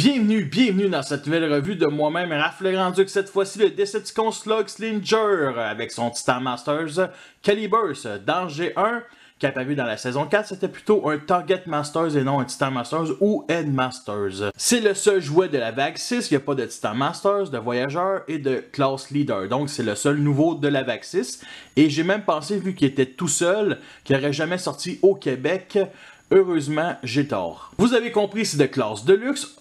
Bienvenue dans cette nouvelle revue de moi-même, Raph le Grand-Duc. Cette fois-ci, le Decepticon Slug Slinger avec son Titan Masters Caliburst dans G1 qui est apparu dans la saison 4. C'était plutôt un Target Masters et non un Titan Masters ou Headmasters. C'est le seul jouet de la vague 6. Il n'y a pas de Titan Masters, de Voyageur et de Class Leader. Donc, c'est le seul nouveau de la vague 6. Et j'ai même pensé, vu qu'il était tout seul, qu'il n'aurait jamais sorti au Québec. Heureusement, j'ai tort. Vous avez compris, c'est de classe de luxe.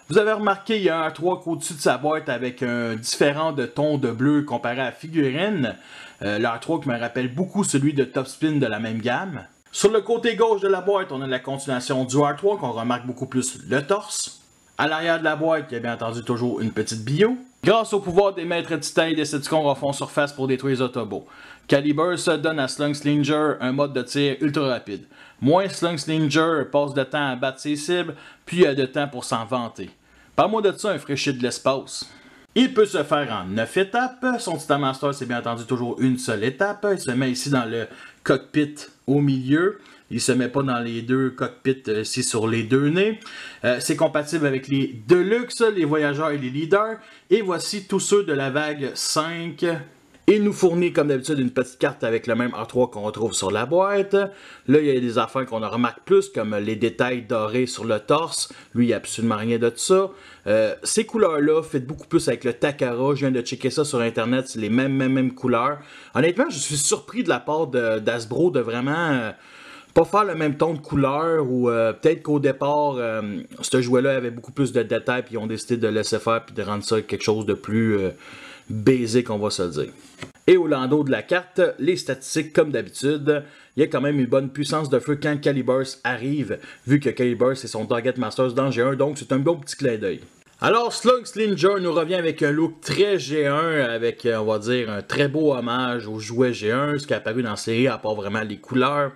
Vous avez remarqué, il y a un artwork au-dessus de sa boîte avec un différent de ton de bleu comparé à la figurine. L'artwork me rappelle beaucoup celui de Top Spin de la même gamme. Sur le côté gauche de la boîte, on a la continuation du artwork. On remarque beaucoup plus le torse. À l'arrière de la boîte, il y a bien entendu toujours une petite bio. Grâce au pouvoir des maîtres titans et des Decepticons refont surface pour détruire les Autobots. Caliburst donne à Slug Slinger un mode de tir ultra rapide. Moins Slug Slinger passe de temps à battre ses cibles, puis il a de temps pour s'en vanter. Parle-moi de ça, un fraîchis de l'espace. Il peut se faire en 9 étapes. Son Titan Master, c'est bien entendu toujours une seule étape. Il se met ici dans le cockpit au milieu. Il ne se met pas dans les deux cockpits ici sur les deux nez. C'est compatible avec les Deluxe, les Voyageurs et les Leaders. Et voici tous ceux de la vague 5. Il nous fournit comme d'habitude une petite carte avec le même artwork qu'on retrouve sur la boîte. Là, il y a des affaires qu'on remarque plus, comme les détails dorés sur le torse. Lui, il n'y a absolument rien de ça. Ces couleurs-là, faites beaucoup plus avec le Takara. Je viens de checker ça sur Internet, c'est les mêmes couleurs. Honnêtement, je suis surpris de la part d'Hasbro de vraiment pas faire le même ton de couleur. Ou peut-être qu'au départ, ce jouet-là avait beaucoup plus de détails, puis ils ont décidé de laisser faire, puis de rendre ça quelque chose de plus basic, on va se le dire. Et au landau de la carte, les statistiques comme d'habitude, il y a quand même une bonne puissance de feu quand Caliburst arrive, vu que Caliburst c'est son Target Masters dans G1, donc c'est un bon petit clin d'œil. Alors Slug Slinger nous revient avec un look très G1, avec on va dire un très beau hommage au jouet G1, ce qui est apparu dans la série à part vraiment les couleurs.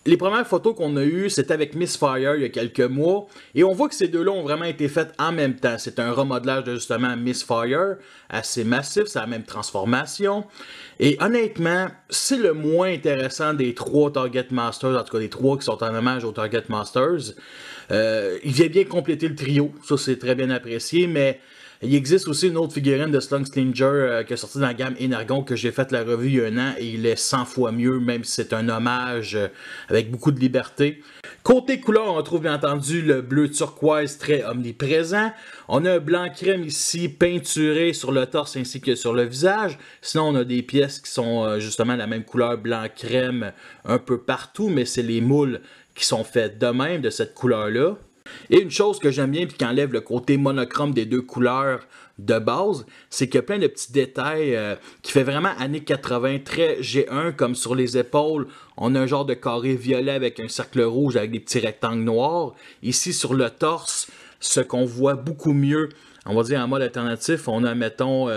Les premières photos qu'on a eues, c'était avec Mistfire il y a quelques mois. Et on voit que ces deux-là ont vraiment été faites en même temps. C'est un remodelage de justement Mistfire, assez massif, c'est la même transformation. Et honnêtement, c'est le moins intéressant des trois Target Masters, en tout cas des trois qui sont en hommage aux Target Masters. Il vient bien compléter le trio, ça c'est très bien apprécié, mais il existe aussi une autre figurine de Slug Slinger qui est sortie dans la gamme Energon que j'ai fait la revue il y a un an et il est 100 fois mieux, même si c'est un hommage avec beaucoup de liberté. Côté couleur, on trouve bien entendu le bleu turquoise très omniprésent. On a un blanc crème ici peinturé sur le torse ainsi que sur le visage. Sinon, on a des pièces qui sont justement la même couleur blanc crème un peu partout, mais c'est les moules qui sont faits de même de cette couleur-là. Et une chose que j'aime bien et qui enlève le côté monochrome des deux couleurs de base, c'est qu'il y a plein de petits détails qui fait vraiment années 80, très G1, comme sur les épaules, on a un genre de carré violet avec un cercle rouge avec des petits rectangles noirs. Ici sur le torse, ce qu'on voit beaucoup mieux, on va dire en mode alternatif, on a mettons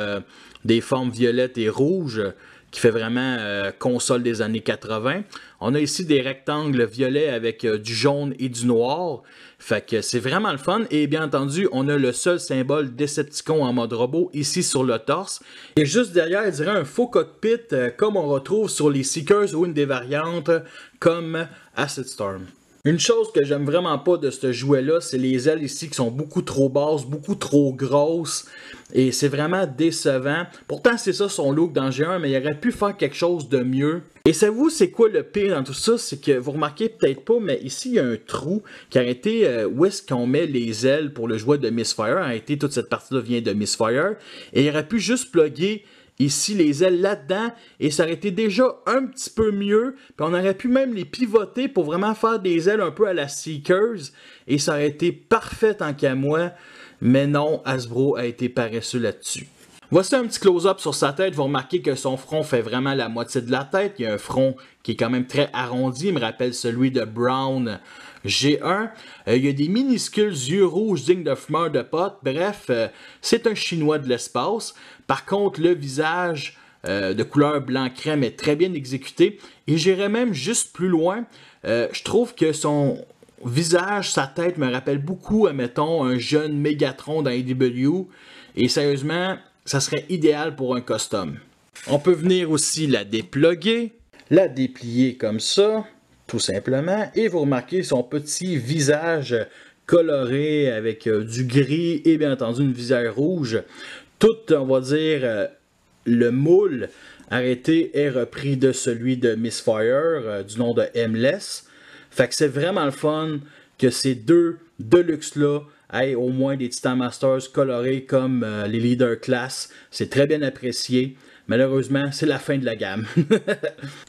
des formes violettes et rouges, qui fait vraiment console des années 80. On a ici des rectangles violets avec du jaune et du noir. Fait que c'est vraiment le fun. Et bien entendu, on a le seul symbole Decepticon en mode robot ici sur le torse. Et juste derrière, je dirais un faux cockpit comme on retrouve sur les Seekers ou une des variantes comme Acid Storm. Une chose que j'aime vraiment pas de ce jouet-là, c'est les ailes ici qui sont beaucoup trop basses, beaucoup trop grosses. Et c'est vraiment décevant. Pourtant, c'est ça son look dans G1, mais il aurait pu faire quelque chose de mieux. Et savez-vous, c'est quoi le pire dans tout ça? C'est que vous remarquez peut-être pas, mais ici, il y a un trou qui a été où est-ce qu'on met les ailes pour le jouet de Mistfire. En réalité, toute cette partie-là vient de Mistfire. Et il aurait pu juste plugger ici les ailes là-dedans et ça aurait été déjà un petit peu mieux, puis on aurait pu même les pivoter pour vraiment faire des ailes un peu à la Seekers et ça aurait été parfait tant qu'à moi, mais non, Hasbro a été paresseux là-dessus. Voici un petit close-up sur sa tête. Vous remarquez que son front fait vraiment la moitié de la tête. Il y a un front qui est quand même très arrondi. Il me rappelle celui de Brown G1. Il y a des minuscules yeux rouges dignes de fumeur de pote. Bref, c'est un chinois de l'espace. Par contre, le visage de couleur blanc crème est très bien exécuté. Et j'irais même juste plus loin. Je trouve que son visage, sa tête me rappelle beaucoup, admettons, un jeune Megatron dans AEW. Et sérieusement, ça serait idéal pour un custom. On peut venir aussi la dépluguer, la déplier comme ça, tout simplement. Et vous remarquez son petit visage coloré avec du gris et bien entendu une visière rouge. Tout, on va dire, le moule arrêté est repris de celui de Mistfire du nom de Aimless. Fait que c'est vraiment le fun que ces deux Deluxe-là aient au moins des Titan Masters colorés comme les Leader Class. C'est très bien apprécié. Malheureusement, c'est la fin de la gamme.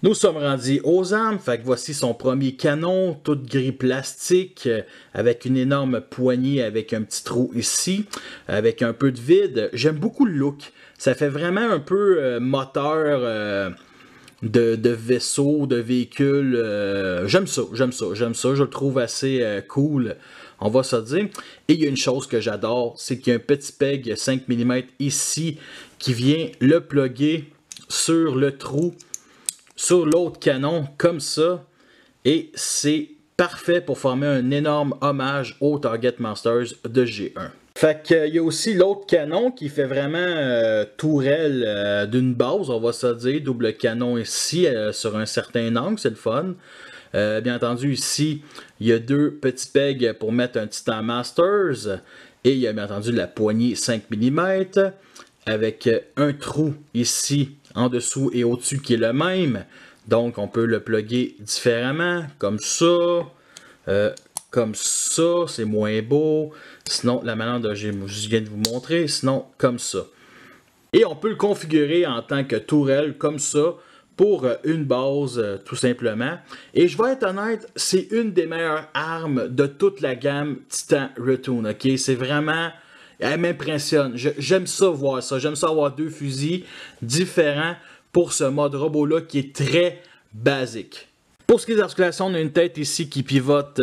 Nous sommes rendus aux armes. Fait que voici son premier canon, tout gris plastique, avec une énorme poignée, avec un petit trou ici, avec un peu de vide. J'aime beaucoup le look. Ça fait vraiment un peu moteur de vaisseau, de véhicule. J'aime ça. Je le trouve assez cool. On va se dire. Et il y a une chose que j'adore, c'est qu'il y a un petit peg 5 mm ici qui vient le plugger sur le trou, sur l'autre canon, comme ça. Et c'est parfait pour former un énorme hommage au Target Masters de G1. Fait qu'il y a aussi l'autre canon qui fait vraiment tourelle d'une base, on va se dire. Double canon ici sur un certain angle, c'est le fun. Bien entendu, ici, il y a deux petits pegs pour mettre un Titan Masters. Et il y a bien entendu la poignée 5 mm avec un trou ici en dessous et au-dessus qui est le même. Donc, on peut le plugger différemment, comme ça. C'est moins beau. Sinon, la manière dont je viens de vous montrer, sinon, comme ça. Et on peut le configurer en tant que tourelle, comme ça, pour une base, tout simplement. Et je vais être honnête, c'est une des meilleures armes de toute la gamme Titan Retoon, ok? C'est vraiment... Elle m'impressionne. J'aime ça voir ça. J'aime ça avoir deux fusils différents pour ce mode robot-là qui est très basique. Pour ce qui est des articulations, on a une tête ici qui pivote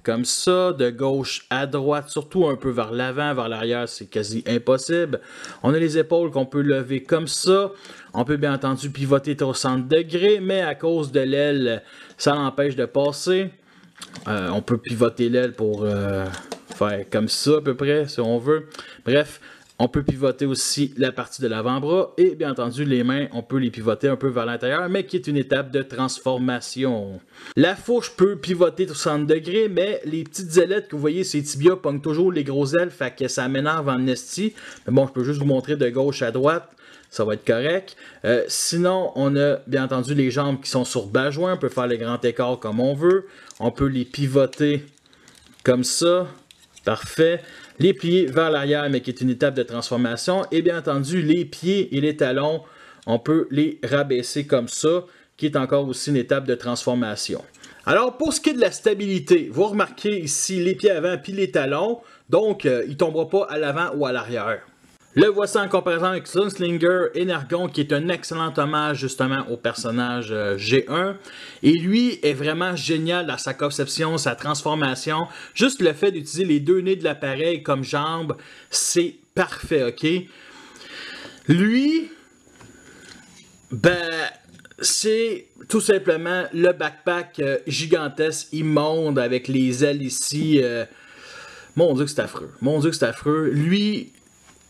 comme ça, de gauche à droite, surtout un peu vers l'avant, vers l'arrière, c'est quasi impossible. On a les épaules qu'on peut lever comme ça. On peut bien entendu pivoter au 60 degrés, mais à cause de l'aile, ça l'empêche de passer. On peut pivoter l'aile pour faire comme ça à peu près, si on veut. Bref, on peut pivoter aussi la partie de l'avant-bras et bien entendu les mains, on peut les pivoter un peu vers l'intérieur, mais qui est une étape de transformation. La fourche peut pivoter 60 degrés, mais les petites ailettes que vous voyez, ces tibias pognent toujours les grosses ailes, fait que ça m'énerve en esti. Mais bon, je peux juste vous montrer de gauche à droite. Ça va être correct. Sinon, on a bien entendu les jambes qui sont sur bas joint. On peut faire les grands écarts comme on veut. On peut les pivoter comme ça. Parfait. Les plier vers l'arrière, mais qui est une étape de transformation. Et bien entendu, les pieds et les talons, on peut les rabaisser comme ça, qui est encore aussi une étape de transformation. Alors, pour ce qui est de la stabilité, vous remarquez ici les pieds avant puis les talons. Donc, il ne tombera pas à l'avant ou à l'arrière. Le voici en comparaison avec Sunslinger Energon, qui est un excellent hommage justement au personnage G1. Et lui est vraiment génial dans sa conception, sa transformation. Juste le fait d'utiliser les deux nez de l'appareil comme jambes, c'est parfait, ok? Lui, ben, c'est tout simplement le backpack gigantesque, immonde, avec les ailes ici. Mon Dieu que c'est affreux. Mon Dieu que c'est affreux. Lui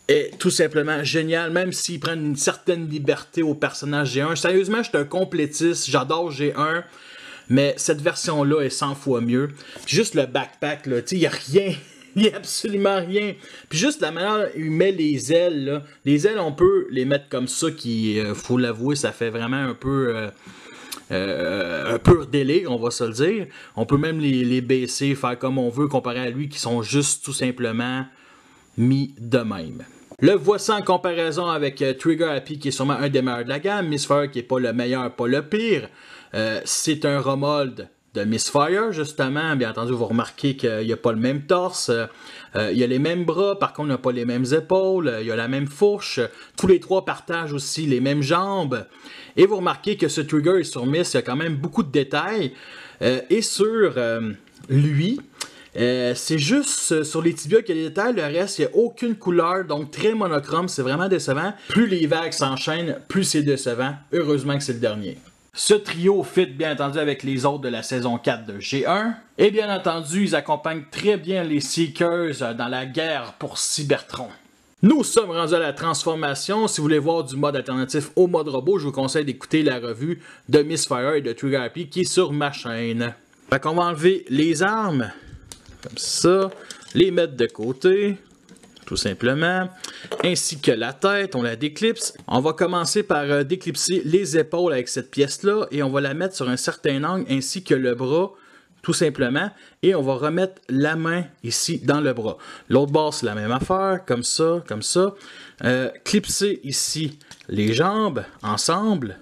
est tout simplement génial, même s'il prend une certaine liberté au personnage G1. Sérieusement, je suis un complétiste, j'adore G1, mais cette version-là est 100 fois mieux. Puis juste le backpack, là, tu sais, il n'y a rien, il n'y a absolument rien. Puis juste la manière dont il met les ailes, là. Les ailes, on peut les mettre comme ça, qui, faut l'avouer, ça fait vraiment un peu délire, on va se le dire. On peut même les baisser, faire comme on veut, comparé à lui, qui sont juste tout simplement mis de même. Le voici en comparaison avec Trigger Happy, qui est sûrement un des meilleurs de la gamme. Mistfire, qui n'est pas le meilleur, pas le pire. C'est un remold de Mistfire, justement. Bien entendu, vous remarquez qu'il n'y a pas le même torse. Il y a les mêmes bras, par contre, il n'a pas les mêmes épaules. Il y a la même fourche. Tous les trois partagent aussi les mêmes jambes. Et vous remarquez que ce Trigger est sur Mist, il y a quand même beaucoup de détails. Et sur lui... c'est juste sur les tibias qu'il y a des détails, le reste, il n'y a aucune couleur, donc très monochrome, c'est vraiment décevant. Plus les vagues s'enchaînent, plus c'est décevant. Heureusement que c'est le dernier. Ce trio fit bien entendu avec les autres de la saison 4 de G1. Et bien entendu, ils accompagnent très bien les Seekers dans la guerre pour Cybertron. Nous sommes rendus à la transformation. Si vous voulez voir du mode alternatif au mode robot, je vous conseille d'écouter la revue de Mistfire et de Trigger Happy qui est sur ma chaîne. Fait qu'on va enlever les armes. comme ça, les mettre de côté, tout simplement, ainsi que la tête, on la déclipse. On va commencer par déclipser les épaules avec cette pièce-là et on va la mettre sur un certain angle, ainsi que le bras, tout simplement, et on va remettre la main ici dans le bras. L'autre bord, c'est la même affaire, comme ça, comme ça. Clipser ici les jambes ensemble.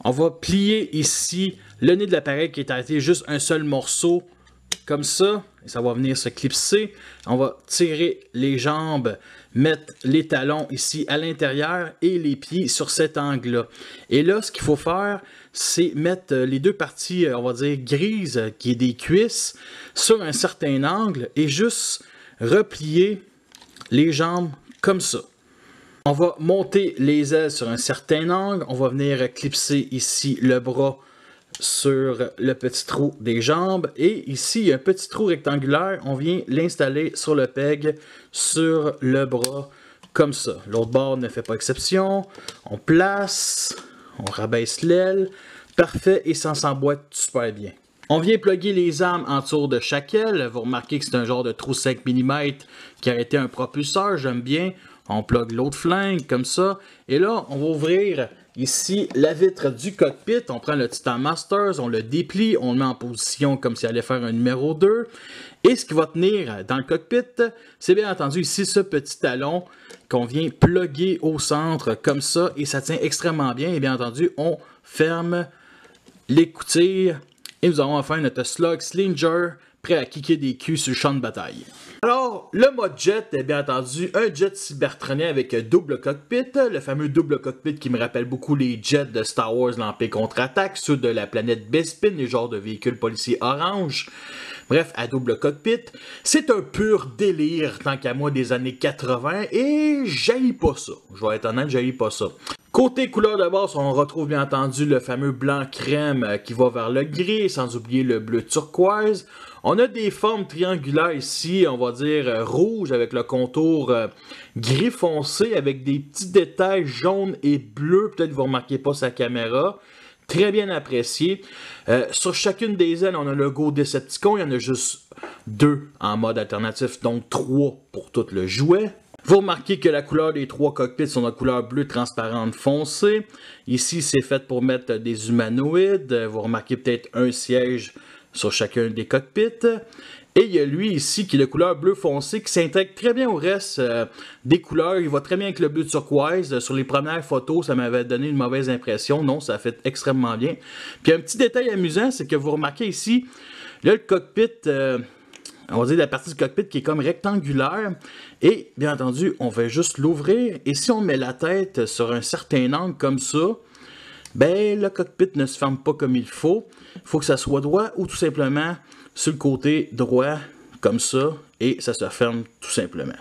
On va plier ici le nez de l'appareil qui est arrêté juste un seul morceau, comme ça, et ça va venir se clipser. On va tirer les jambes, mettre les talons ici à l'intérieur et les pieds sur cet angle-là. Et là, ce qu'il faut faire, c'est mettre les deux parties, on va dire, grises, qui est des cuisses, sur un certain angle et juste replier les jambes comme ça. On va monter les ailes sur un certain angle, on va venir clipser ici le bras sur le petit trou des jambes et ici il y a un petit trou rectangulaire, on vient l'installer sur le peg sur le bras comme ça. L'autre bord ne fait pas exception, on place, on rabaisse l'aile, parfait, et ça s'emboîte super bien. On vient plugger les armes en dessous de chaque aile, vous remarquez que c'est un genre de trou 5 mm qui a été un propulseur, j'aime bien. On plug l'autre flingue comme ça. Et là, on va ouvrir ici la vitre du cockpit. On prend le Titan Masters, on le déplie, on le met en position comme s'il allait faire un numéro 2. Et ce qui va tenir dans le cockpit, c'est bien entendu ici ce petit talon qu'on vient plugger au centre comme ça. Et ça tient extrêmement bien. Et bien entendu, on ferme l'écoutille. Et nous avons enfin notre Slug Slinger prêt à kicker des culs sur le champ de bataille. Alors, le mode jet est bien entendu un jet cybertronien avec double cockpit, le fameux double cockpit qui me rappelle beaucoup les jets de Star Wars l'Empire contre-attaque, ceux de la planète Bespin, les genres de véhicules policiers orange. Bref, à double cockpit, c'est un pur délire tant qu'à moi des années 80 et j'haïs pas ça. Je vais être honnête, j'haïs pas ça. Côté couleur de base, on retrouve bien entendu le fameux blanc crème qui va vers le gris, sans oublier le bleu turquoise. On a des formes triangulaires ici, on va dire rouge avec le contour gris foncé avec des petits détails jaunes et bleus. Peut-être que vous ne remarquez pas sa caméra. Très bien apprécié. Sur chacune des ailes, on a le logo Decepticon. Il y en a juste 2 en mode alternatif, donc 3 pour tout le jouet. Vous remarquez que la couleur des 3 cockpits sont de couleur bleue transparente foncée. Ici, c'est fait pour mettre des humanoïdes. Vous remarquez peut-être un siège sur chacun des cockpits. Et il y a lui ici qui est de couleur bleu foncé qui s'intègre très bien au reste des couleurs. Il va très bien avec le bleu turquoise. Sur les premières photos, ça m'avait donné une mauvaise impression. Non, ça fait extrêmement bien. Puis un petit détail amusant, c'est que vous remarquez ici, là, le cockpit, on va dire la partie du cockpit qui est comme rectangulaire. Et bien entendu, on va juste l'ouvrir. Et si on met la tête sur un certain angle comme ça, ben le cockpit ne se ferme pas comme il faut. Il faut que ça soit droit ou tout simplement sur le côté droit, comme ça, et ça se ferme tout simplement.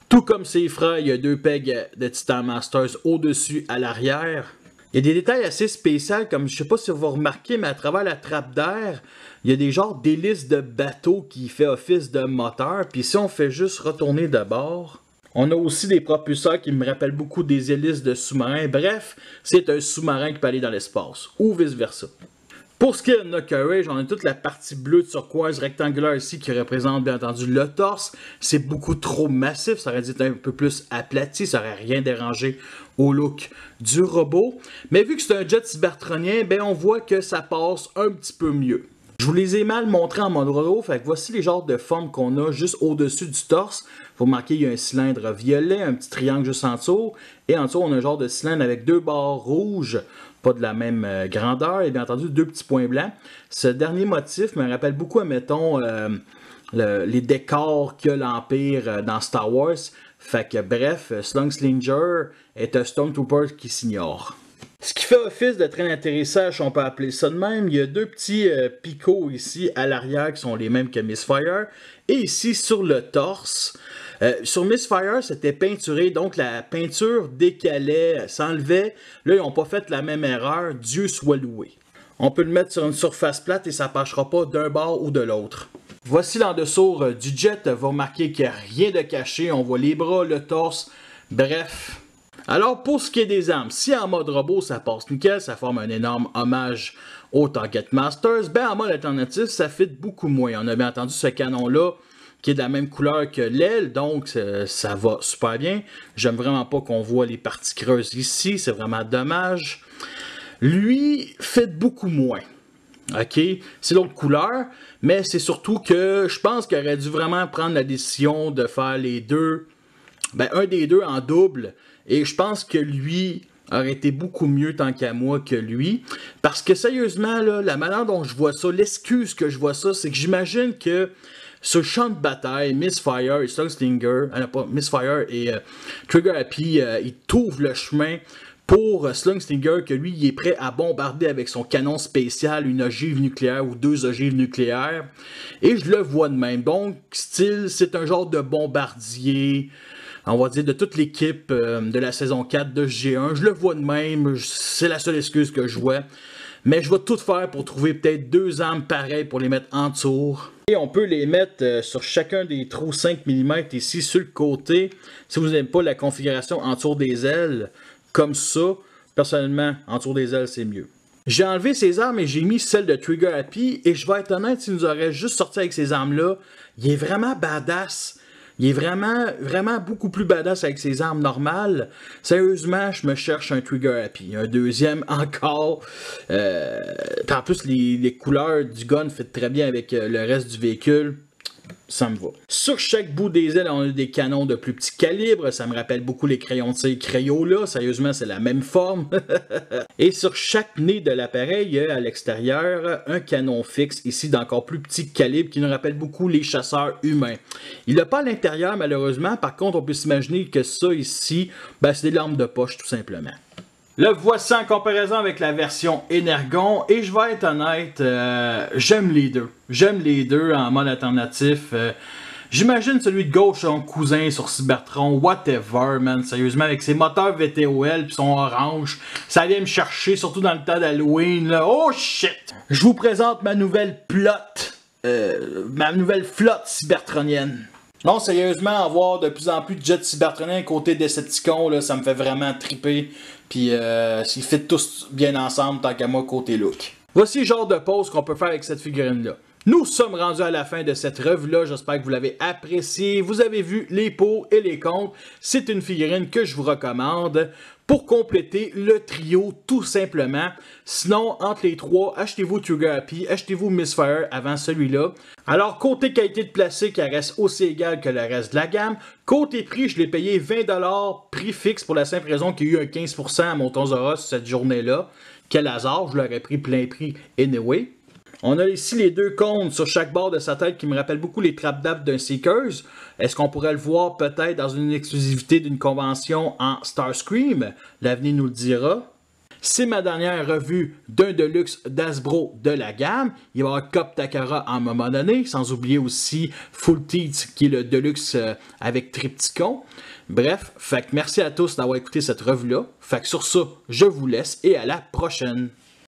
Tout comme ses frères, il y a 2 pegs de Titan Masters au-dessus à l'arrière. Il y a des détails assez spéciaux, comme je ne sais pas si vous remarquez, mais à travers la trappe d'air, il y a des genres d'hélices de bateau qui fait office de moteur. Puis si on fait juste retourner de bord, on a aussi des propulseurs qui me rappellent beaucoup des hélices de sous-marins. Bref, c'est un sous-marin qui peut aller dans l'espace, ou vice-versa. Pour ce qui est de notre Courage, on a toute la partie bleue turquoise rectangulaire ici qui représente bien entendu le torse. C'est beaucoup trop massif, ça aurait dû être un peu plus aplati, ça n'aurait rien dérangé au look du robot. Mais vu que c'est un jet cybertronien, ben on voit que ça passe un petit peu mieux. Je vous les ai mal montrés en mode robot, fait que voici les genres de formes qu'on a juste au-dessus du torse. Vous remarquez, il y a un cylindre violet, un petit triangle juste en dessous, et en dessous on a un genre de cylindre avec 2 barres rouges, pas de la même grandeur, et bien entendu 2 petits points blancs. Ce dernier motif me rappelle beaucoup, admettons, les décors que l'Empire dans Star Wars. Fait que bref, Slug Slinger est un Stormtrooper qui s'ignore. Ce qui fait office de train d'atterrissage, on peut appeler ça de même. Il y a 2 petits picots ici à l'arrière qui sont les mêmes que Misfire. Et ici sur le torse, sur Misfire c'était peinturé, donc la peinture décalait, s'enlevait. Là ils n'ont pas fait la même erreur, Dieu soit loué. On peut le mettre sur une surface plate et ça ne pâchera pas d'un bord ou de l'autre. Voici l'en dessous du jet, vous remarquez qu'il n'y a rien de caché, on voit les bras, le torse, bref. Alors, pour ce qui est des armes, si en mode robot, ça passe nickel, ça forme un énorme hommage au Target Masters, ben en mode alternatif, ça fit beaucoup moins. On a bien entendu ce canon-là, qui est de la même couleur que l'aile, donc ça va super bien. J'aime vraiment pas qu'on voit les parties creuses ici, c'est vraiment dommage. Lui, fit beaucoup moins. OK? C'est l'autre couleur, mais c'est surtout que je pense qu'il aurait dû vraiment prendre la décision de faire les deux, ben un des deux en double, et je pense que lui aurait été beaucoup mieux tant qu'à moi que lui, parce que sérieusement, là, la manière dont je vois ça, l'excuse que je vois ça, c'est que j'imagine que sur le champ de bataille, Misfire et Slungstinger, pas Misfire et Trigger Happy, ils trouvent le chemin pour Slungstinger, que lui, il est prêt à bombarder avec son canon spécial une ogive nucléaire ou deux ogives nucléaires. Et je le vois de même. Donc, style, c'est un genre de bombardier, on va dire, de toute l'équipe de la saison 4 de G1. Je le vois de même. C'est la seule excuse que je vois. Mais je vais tout faire pour trouver peut-être deux armes pareilles pour les mettre en tour. Et on peut les mettre sur chacun des trous 5 mm ici sur le côté. Si vous n'aimez pas la configuration en tour des ailes, comme ça, personnellement, en tour des ailes, c'est mieux. J'ai enlevé ces armes et j'ai mis celle de Trigger Happy. Et je vais être honnête, s'il nous aurait juste sorti avec ces armes-là, il est vraiment badass. Il est vraiment beaucoup plus badass avec ses armes normales. Sérieusement, je me cherche un Trigger Happy. Un deuxième encore. En plus, les couleurs du gun fit très bien avec le reste du véhicule. Ça me va. Sur chaque bout des ailes, on a des canons de plus petit calibre. Ça me rappelle beaucoup les crayons de tir Crayola. Sérieusement, c'est la même forme. Et sur chaque nez de l'appareil, il y a à l'extérieur un canon fixe, ici d'encore plus petit calibre, qui nous rappelle beaucoup les chasseurs humains. Il n'a pas à l'intérieur, malheureusement. Par contre, on peut s'imaginer que ça ici, ben, c'est des lampes de poche, tout simplement. Le voici en comparaison avec la version Energon, et je vais être honnête, j'aime les deux. J'aime les deux en mode alternatif. J'imagine celui de gauche, son cousin sur Cybertron, whatever, man, sérieusement, avec ses moteurs VTOL puis son orange, ça vient me chercher, surtout dans le temps d'Halloween, là. Oh shit! Je vous présente ma nouvelle flotte cybertronienne. Non, sérieusement, avoir de plus en plus de jets cybertroniens côté Decepticons, là, ça me fait vraiment triper. Puis, ils fit tous bien ensemble, tant qu'à moi, côté look. Voici le genre de pose qu'on peut faire avec cette figurine-là. Nous sommes rendus à la fin de cette revue-là. J'espère que vous l'avez apprécié. Vous avez vu les pour et les contre. C'est une figurine que je vous recommande pour compléter le trio, tout simplement. Sinon, entre les trois, achetez-vous Trigger Happy, achetez-vous Misfire avant celui-là. Alors, côté qualité de plastique, elle reste aussi égale que le reste de la gamme. Côté prix, je l'ai payé 20$, prix fixe, pour la simple raison qu'il y a eu un 15% à mon Tonzora cette journée-là. Quel hasard, je l'aurais pris plein prix anyway. On a ici les deux cônes sur chaque bord de sa tête qui me rappellent beaucoup les trappes d'ap d'un Seekers. Est-ce qu'on pourrait le voir peut-être dans une exclusivité d'une convention en Starscream? L'avenir nous le dira. C'est ma dernière revue d'un Deluxe d'Hasbro de la gamme. Il va y avoir Cop Takara à un moment donné, sans oublier aussi Full Teeth qui est le Deluxe avec Triptychon. Bref, fait que merci à tous d'avoir écouté cette revue-là. Fait que sur ça, je vous laisse et à la prochaine.